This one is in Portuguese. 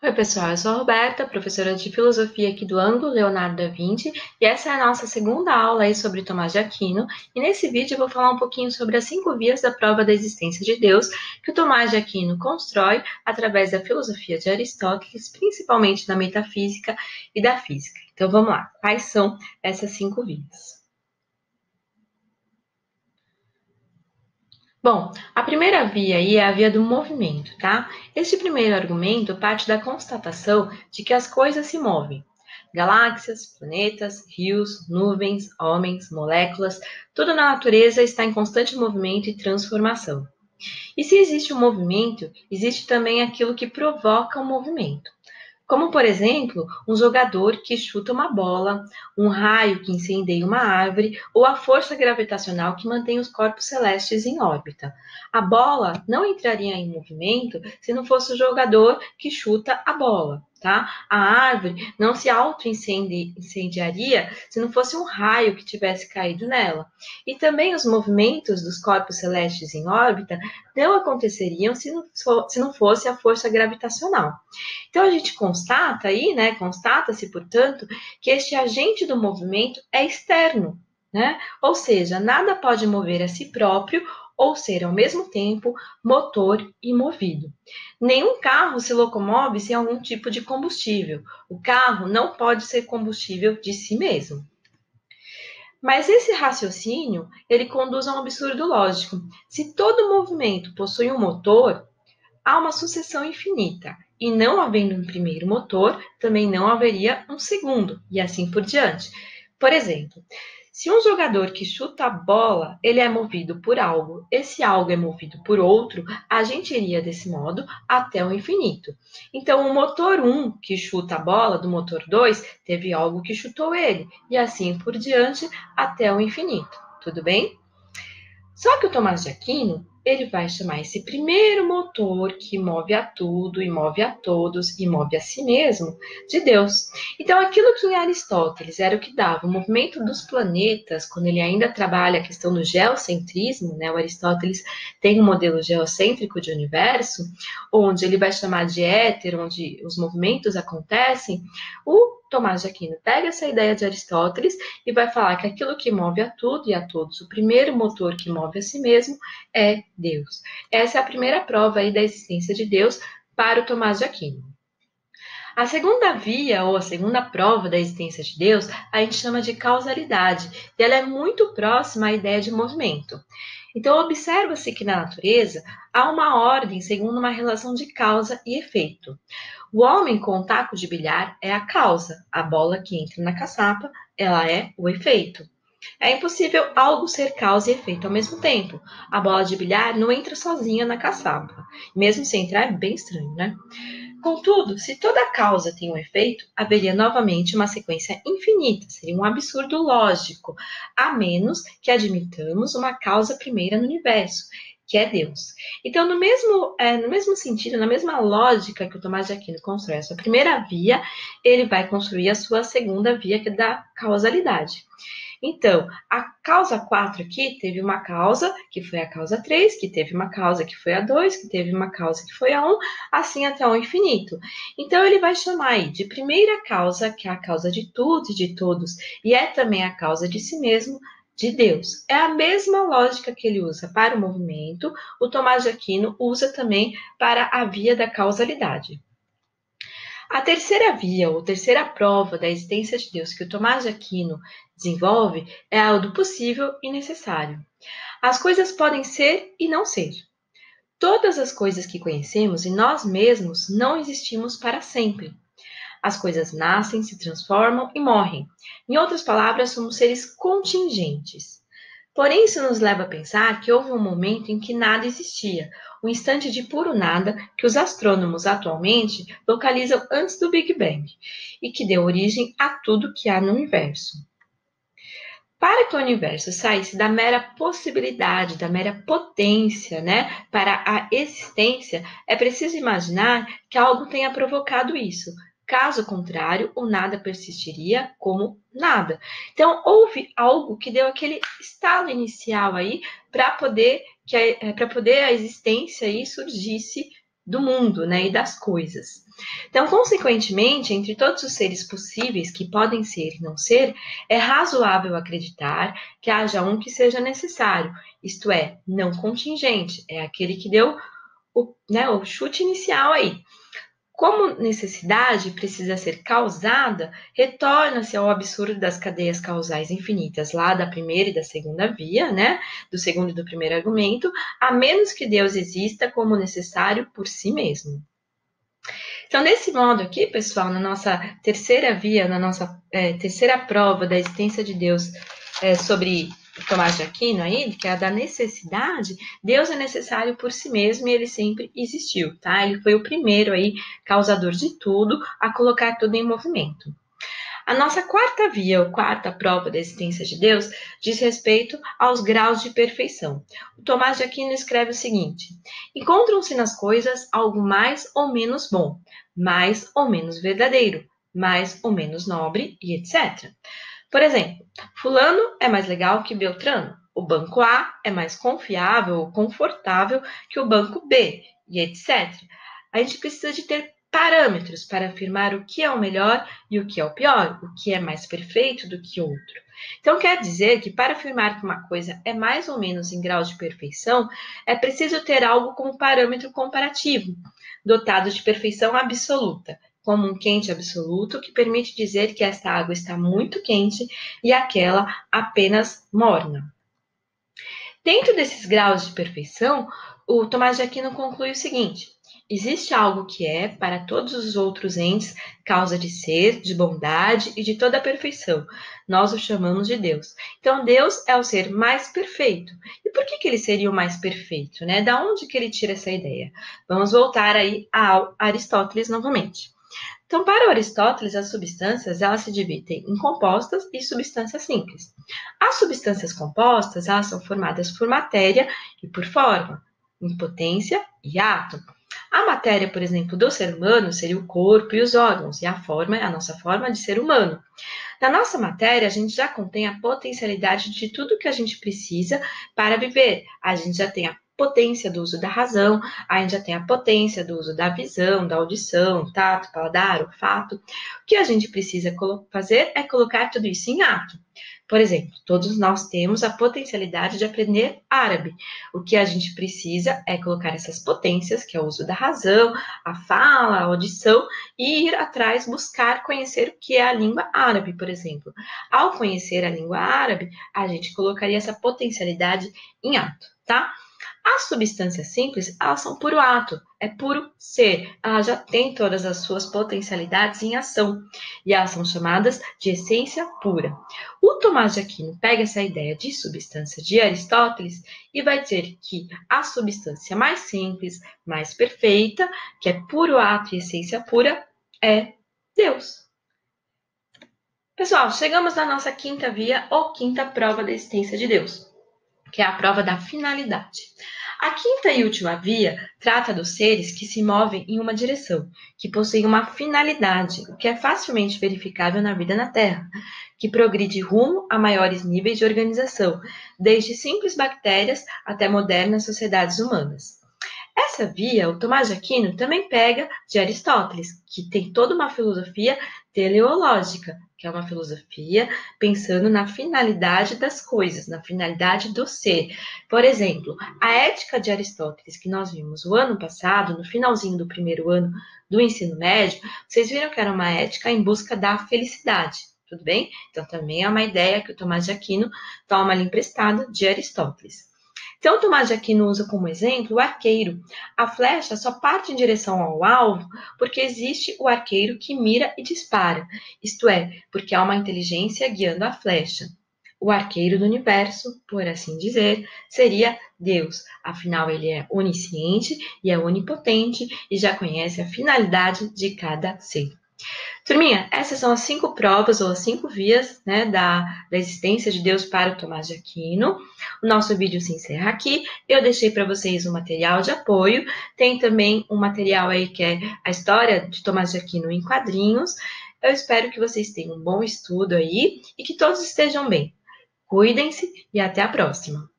Oi, pessoal, eu sou a Roberta, professora de filosofia aqui do ângulo Leonardo da Vinci, e essa é a nossa segunda aula aí sobre Tomás de Aquino, e nesse vídeo eu vou falar um pouquinho sobre as 5 vias da prova da existência de Deus que o Tomás de Aquino constrói através da filosofia de Aristóteles, principalmente da metafísica e da física. Então vamos lá, quais são essas 5 vias? Bom, a primeira via aí é a via do movimento, tá? Este primeiro argumento parte da constatação de que as coisas se movem. Galáxias, planetas, rios, nuvens, homens, moléculas, tudo na natureza está em constante movimento e transformação. E se existe um movimento, existe também aquilo que provoca o movimento. Como, por exemplo, um jogador que chuta uma bola, um raio que incendeia uma árvore ou a força gravitacional que mantém os corpos celestes em órbita. A bola não entraria em movimento se não fosse o jogador que chuta a bola. Tá? A árvore não se auto-incendiaria se não fosse um raio que tivesse caído nela. E também os movimentos dos corpos celestes em órbita não aconteceriam se não fosse a força gravitacional. Então a gente constata aí, né, constata-se, portanto, que este agente do movimento é externo, né? Ou seja, nada pode mover a si próprio ou ser ao mesmo tempo motor e movido. Nenhum carro se locomove sem algum tipo de combustível. O carro não pode ser combustível de si mesmo. Mas esse raciocínio, ele conduz a um absurdo lógico. Se todo movimento possui um motor, há uma sucessão infinita, e não havendo um primeiro motor, também não haveria um segundo, e assim por diante. Por exemplo, se um jogador que chuta a bola, ele é movido por algo, esse algo é movido por outro, a gente iria desse modo até o infinito. Então, o motor 1 que chuta a bola do motor 2 teve algo que chutou ele, e assim por diante até o infinito. Tudo bem? Só que o Tomás de Aquino, ele vai chamar esse primeiro motor que move a tudo e move a todos e move a si mesmo de Deus. Então, aquilo que em Aristóteles era o que dava o movimento dos planetas, quando ele ainda trabalha a questão do geocentrismo, né? O Aristóteles tem um modelo geocêntrico de universo, onde ele vai chamar de éter, onde os movimentos acontecem. O Tomás de Aquino pega essa ideia de Aristóteles e vai falar que aquilo que move a tudo e a todos, o primeiro motor que move a si mesmo, é Deus. Essa é a primeira prova aí da existência de Deus para o Tomás de Aquino. A segunda via, ou a segunda prova da existência de Deus, a gente chama de causalidade, e ela é muito próxima à ideia de movimento. Então, observa-se que na natureza há uma ordem segundo uma relação de causa e efeito. O homem com o taco de bilhar é a causa, a bola que entra na caçapa, ela é o efeito. É impossível algo ser causa e efeito ao mesmo tempo. A bola de bilhar não entra sozinha na caçapa. Mesmo se entrar, é bem estranho, né? Contudo, se toda causa tem um efeito, haveria novamente uma sequência infinita, seria um absurdo lógico, a menos que admitamos uma causa primeira no universo, que é Deus. Então, no mesmo sentido, na mesma lógica que o Tomás de Aquino constrói a sua primeira via, ele vai construir a sua segunda via, que é da causalidade. Então, a causa 4 aqui teve uma causa, que foi a causa 3, que teve uma causa que foi a 2, que teve uma causa que foi a 1, assim até o infinito. Então, ele vai chamar aí de primeira causa, que é a causa de tudo e de todos, e é também a causa de si mesmo, de Deus. É a mesma lógica que ele usa para o movimento, o Tomás de Aquino usa também para a via da causalidade. A terceira via, ou terceira prova da existência de Deus que o Tomás de Aquino desenvolve é a do possível e necessário. As coisas podem ser e não ser. Todas as coisas que conhecemos e nós mesmos não existimos para sempre. As coisas nascem, se transformam e morrem. Em outras palavras, somos seres contingentes. Porém, isso nos leva a pensar que houve um momento em que nada existia, um instante de puro nada que os astrônomos atualmente localizam antes do Big Bang e que deu origem a tudo que há no universo. Para que o universo saísse da mera possibilidade, da mera potência, né, para a existência, é preciso imaginar que algo tenha provocado isso. Caso contrário, o nada persistiria como nada. Então, houve algo que deu aquele estalo inicial aí para poder a existência aí surgisse do mundo, né, e das coisas. Então, consequentemente, entre todos os seres possíveis que podem ser e não ser, é razoável acreditar que haja um que seja necessário, isto é, não contingente, é aquele que deu o chute inicial aí. Como necessidade precisa ser causada, retorna-se ao absurdo das cadeias causais infinitas, lá da primeira e da segunda via, né? Do segundo e do primeiro argumento, a menos que Deus exista como necessário por si mesmo. Então, desse modo aqui, pessoal, na nossa terceira via, na nossa terceira prova da existência de Deus sobre Tomás de Aquino aí, que é a da necessidade, Deus é necessário por si mesmo e ele sempre existiu, tá? Ele foi o primeiro aí, causador de tudo, a colocar tudo em movimento. A nossa quarta via, ou quarta prova da existência de Deus, diz respeito aos graus de perfeição. O Tomás de Aquino escreve o seguinte: encontram-se nas coisas algo mais ou menos bom, mais ou menos verdadeiro, mais ou menos nobre e etc. Por exemplo, fulano é mais legal que Beltrano, o banco A é mais confiável ou confortável que o banco B, e etc. A gente precisa de ter parâmetros para afirmar o que é o melhor e o que é o pior, o que é mais perfeito do que outro. Então, quer dizer que para afirmar que uma coisa é mais ou menos em grau de perfeição, é preciso ter algo como parâmetro comparativo, dotado de perfeição absoluta, como um quente absoluto que permite dizer que esta água está muito quente e aquela apenas morna. Dentro desses graus de perfeição, o Tomás de Aquino conclui o seguinte: existe algo que é, para todos os outros entes, causa de ser, de bondade e de toda a perfeição. Nós o chamamos de Deus. Então, Deus é o ser mais perfeito. E por que ele seria o mais perfeito, né? Da onde que ele tira essa ideia? Vamos voltar aí a Aristóteles novamente. Então, para Aristóteles, as substâncias elas se dividem em compostas e substâncias simples. As substâncias compostas elas são formadas por matéria e por forma, em potência e átomo. A matéria, por exemplo, do ser humano seria o corpo e os órgãos, e a forma é a nossa forma de ser humano. Na nossa matéria, a gente já contém a potencialidade de tudo que a gente precisa para viver. A gente já tem a potência do uso da razão, a gente já tem a potência do uso da visão, da audição, tato, paladar, olfato. O que a gente precisa fazer é colocar tudo isso em ato. Por exemplo, todos nós temos a potencialidade de aprender árabe. O que a gente precisa é colocar essas potências, que é o uso da razão, a fala, a audição, e ir atrás, buscar conhecer o que é a língua árabe, por exemplo. Ao conhecer a língua árabe, a gente colocaria essa potencialidade em ato, tá? As substâncias simples, elas são puro ato, é puro ser. Elas já têm todas as suas potencialidades em ação. E elas são chamadas de essência pura. O Tomás de Aquino pega essa ideia de substância de Aristóteles e vai dizer que a substância mais simples, mais perfeita, que é puro ato e essência pura, é Deus. Pessoal, chegamos na nossa quinta via ou quinta prova da existência de Deus, que é a prova da finalidade. A quinta e última via trata dos seres que se movem em uma direção, que possuem uma finalidade, o que é facilmente verificável na vida na Terra, que progride rumo a maiores níveis de organização, desde simples bactérias até modernas sociedades humanas. Essa via, o Tomás de Aquino também pega de Aristóteles, que tem toda uma filosofia teleológica, que é uma filosofia pensando na finalidade das coisas, na finalidade do ser. Por exemplo, a ética de Aristóteles, que nós vimos o ano passado, no finalzinho do primeiro ano do ensino médio, vocês viram que era uma ética em busca da felicidade, tudo bem? Então, também é uma ideia que o Tomás de Aquino toma ali emprestada de Aristóteles. Então, Tomás de Aquino usa como exemplo o arqueiro. A flecha só parte em direção ao alvo porque existe o arqueiro que mira e dispara, isto é, porque há uma inteligência guiando a flecha. O arqueiro do universo, por assim dizer, seria Deus. Afinal, ele é onisciente e é onipotente e já conhece a finalidade de cada ser. Turminha, essas são as 5 provas ou as 5 vias, né, da existência de Deus para o Tomás de Aquino. O nosso vídeo se encerra aqui. Eu deixei para vocês um material de apoio. Tem também um material aí que é a história de Tomás de Aquino em quadrinhos. Eu espero que vocês tenham um bom estudo aí e que todos estejam bem. Cuidem-se e até a próxima!